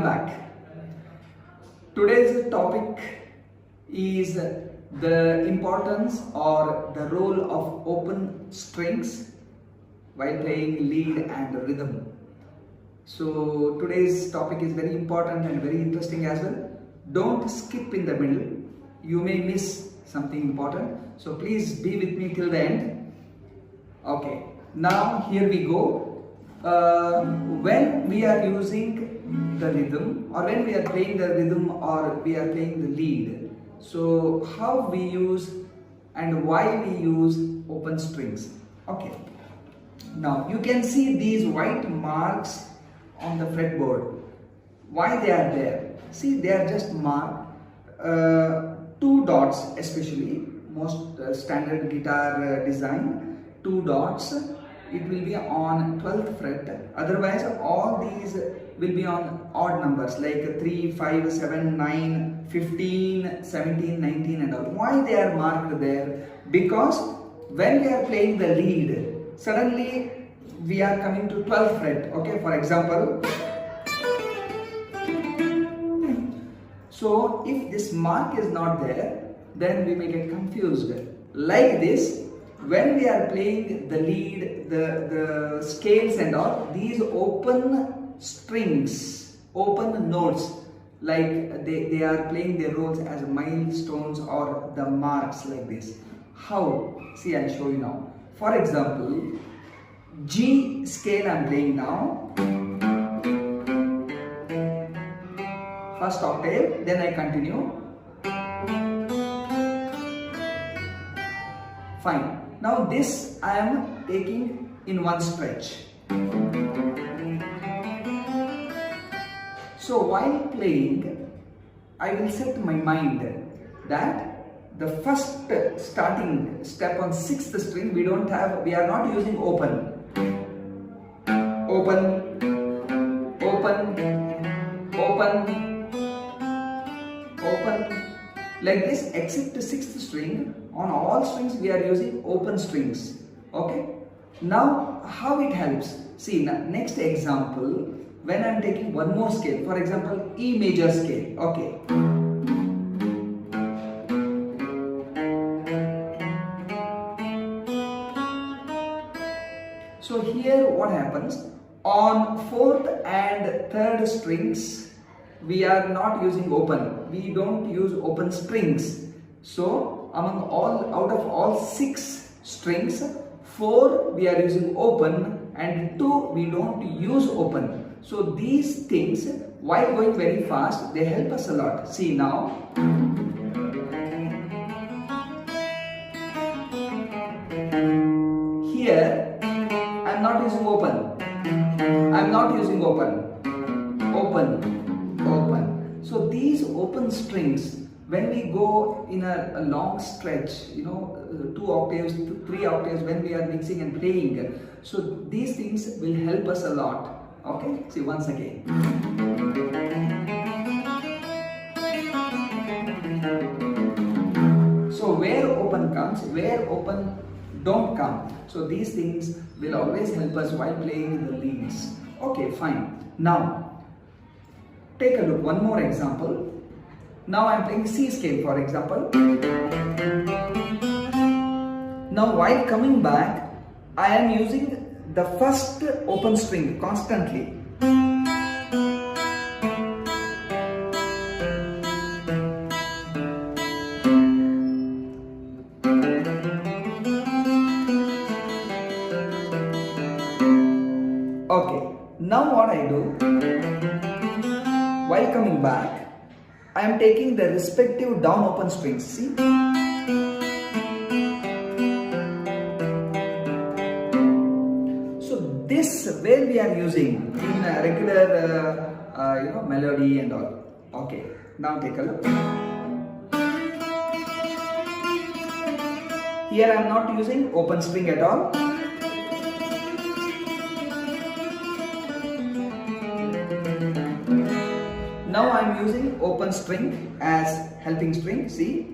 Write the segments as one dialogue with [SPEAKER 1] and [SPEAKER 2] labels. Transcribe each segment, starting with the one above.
[SPEAKER 1] back. Today's topic is the importance or the role of open strings while playing lead and rhythm. So today's topic is very important and very interesting as well. Don't skip in the middle. You may miss something important. So please be with me till the end. Okay, now here we go. When we are using the rhythm, or when we are playing the rhythm, or we are playing the lead, so how we use and why we use open strings. Okay, now you can see these white marks on the fretboard. Why they are there? See, they are just marked, two dots, especially most standard guitar design, two dots. It will be on 12th fret. Otherwise, all these will be on odd numbers like 3, 5, 7, 9, 15, 17, 19 and all. Why they are marked there? Because when we are playing the lead, suddenly we are coming to 12th fret. Okay, for example. So if this mark is not there, then we may get confused. Like this, when we are playing the lead, the scales and all, these open strings, open notes, like they are playing their roles as milestones or the marks like this. How? See, I'll show you now. For example, G scale I'm playing now. First octave, then I continue. Fine. Now this I am taking in one stretch. So while playing, I will set my mind that the first starting step on 6th string we are not using open. Open, open, open, open, like this, except the 6th string. On all strings we are using open strings. Okay, now how it helps? See, next example, when I am taking one more scale, for example E major scale. Okay, so here what happens? On 4th and 3rd strings we are not using open. We don't use open strings. So out of all 6 strings, 4 we are using open and 2 we don't use open. So these things, while going very fast, they help us a lot. See now. Here I am not using open. I am not using open. Open, open. So these open strings, when we go in a long stretch, 2 octaves, 3 octaves, when we are mixing and playing, so these things will help us a lot. Okay, see once again. So where open comes, where open don't come, so these things will always help us while playing the leads. Okay, fine. Now take a look, one more example. Now I am playing C scale, for example. Now while coming back, I am using the first open string constantly. Okay, now what I do, while coming back, I am taking the respective down open strings. See? So this where we are using in a regular melody and all. Okay, now take a look. Here I am not using open string at all. Now I am using open string as helping string. See?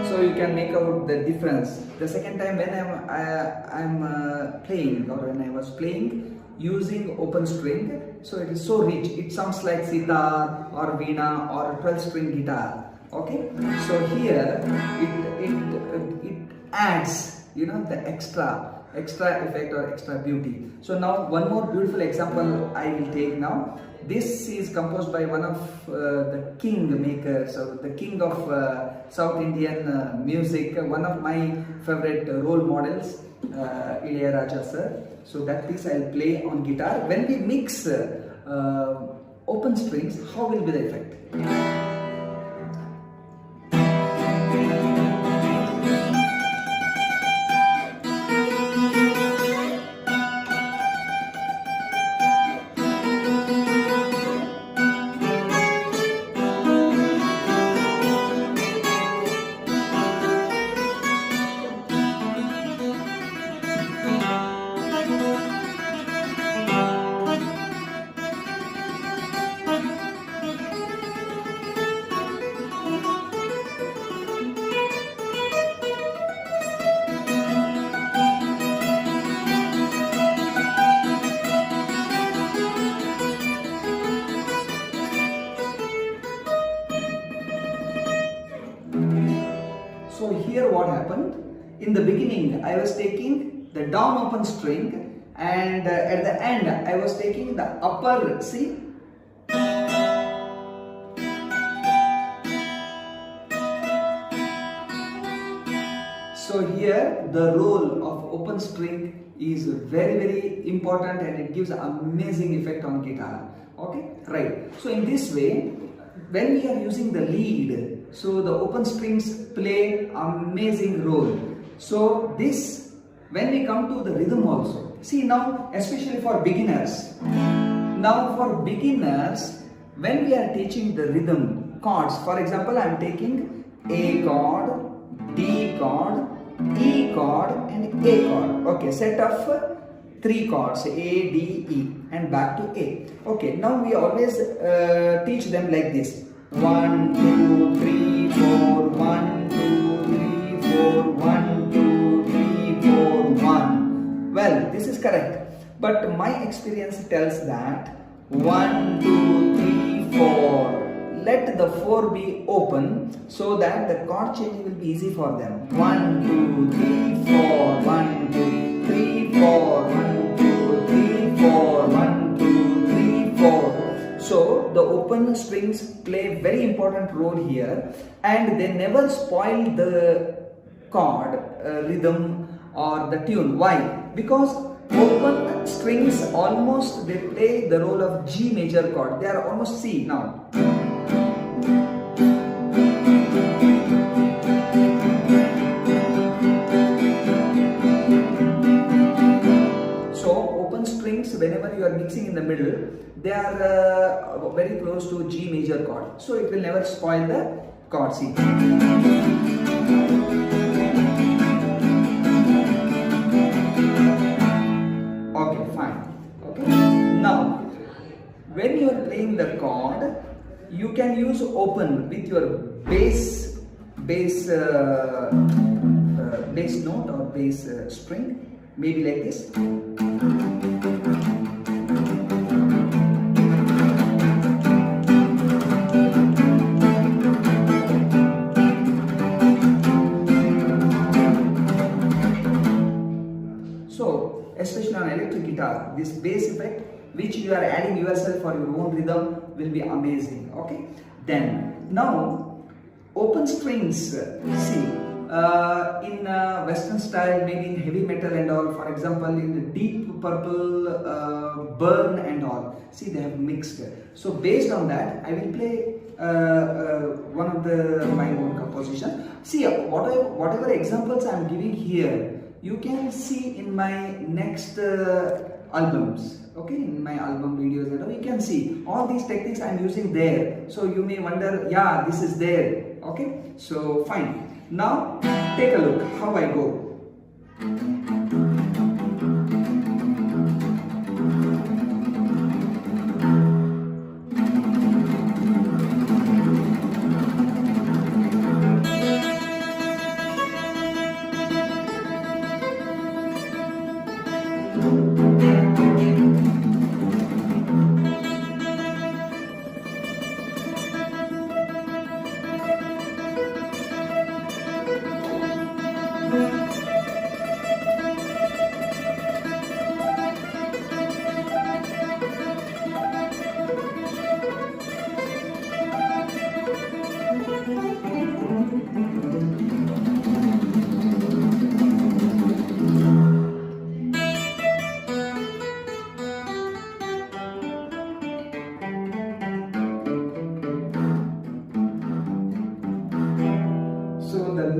[SPEAKER 1] So you can make out about the difference. The second time when I'm playing, or when I was playing using open string, so it is so rich. It sounds like sitar or veena or 12-string guitar. Okay, so here it adds, you know, the extra effect or extra beauty. So now one more beautiful example I will take now. This is composed by one of the king makers, or the king of South Indian music, one of my favorite role models, Ilayaraja sir. So that piece I'll play on guitar. When we mix open strings, how will be the effect? So here what happened, in the beginning I was taking the down open string, and at the end I was taking the upper, see. So here the role of open string is very important, and it gives amazing effect on guitar. Okay, right. So in this way, when we are using the lead, so the open strings play amazing role. So this, when we come to the rhythm also, see now, especially for beginners. Now for beginners, when we are teaching the rhythm chords, for example, I am taking A chord, D chord, E chord and A chord. Okay, set of 3 chords, A, D, E, and back to A. Okay, now we always teach them like this. 1, 2, 3, 4, 1, 2, 3, 4, 1, 2, 3, 4, 1. Well, this is correct. But my experience tells that 1, 2, 3, 4. Let the 4 be open so that the chord changing will be easy for them. 1, 2, 3, 4, 1, 2, 3, 4, 1, 2, 3, 4, 1, 2, 3, 4. So the open strings play very important role here, and they never spoil the chord, rhythm or the tune. Why? Because open strings almost, they play the role of G major chord. They are almost C now. Whenever you are mixing in the middle, they are very close to G major chord, so it will never spoil the chord. See. Okay, fine. Okay. Now, when you are playing the chord, you can use open with your bass note or bass string, maybe like this. Especially on electric guitar, this bass effect which you are adding yourself for your own rhythm will be amazing. Okay, then now open strings, see, in western style, maybe in heavy metal and all, for example in Deep Purple, Burn and all, see, they have mixed. So based on that, I will play one of my own composition. See, whatever examples I am giving here, you can see in my next albums. Okay, in my album videos and all, you can see all these techniques I am using there. So you may wonder, yeah, this is there. Okay, so fine. Now take a look how I go.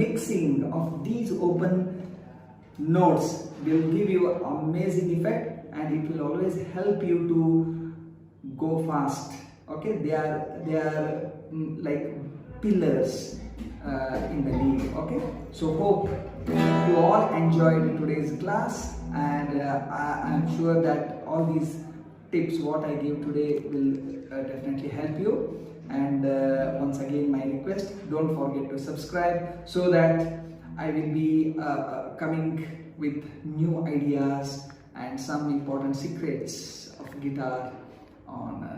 [SPEAKER 1] mixing of these open notes will give you amazing effect, and it will always help you to go fast. Okay, they are like pillars in the lead. Okay, so hope you all enjoyed today's class, and I am sure that all these tips what I gave today will definitely help you. And once again, my request, don't forget to subscribe so that I will be coming with new ideas and some important secrets of guitar on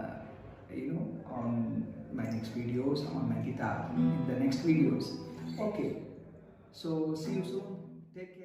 [SPEAKER 1] on my next videos, on my guitar in the next videos. Okay, so see you soon. Take care.